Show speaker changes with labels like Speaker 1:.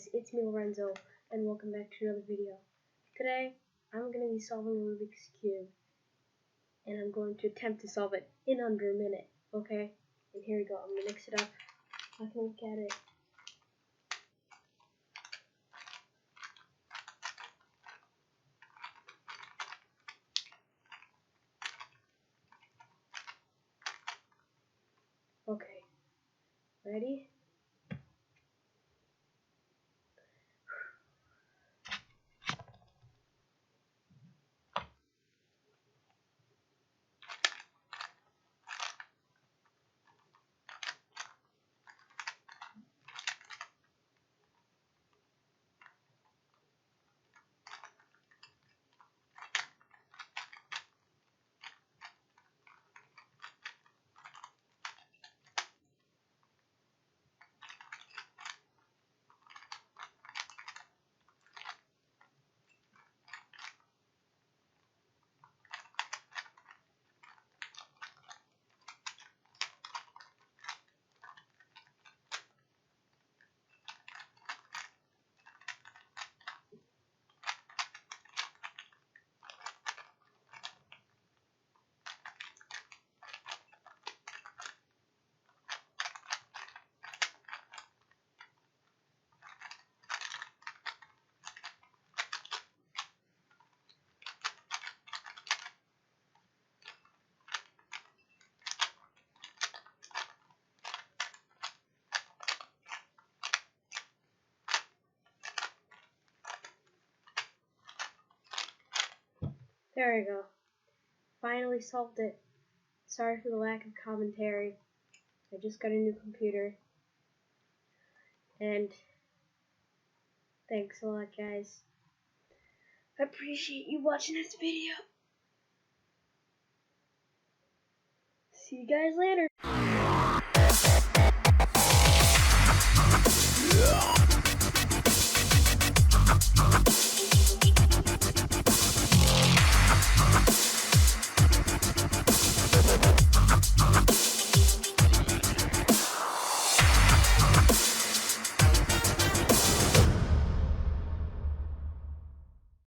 Speaker 1: guys, it's me Lorenzo, and welcome back to another video. Today, I'm going to be solving a Rubik's Cube, and I'm going to attempt to solve it in under a minute, okay? And here we go, I'm going to mix it up. I can look at it. Okay, ready? There we go. Finally solved it. Sorry for the lack of commentary. I just got a new computer. And thanks a lot, guys. I appreciate you watching this video. See you guys later.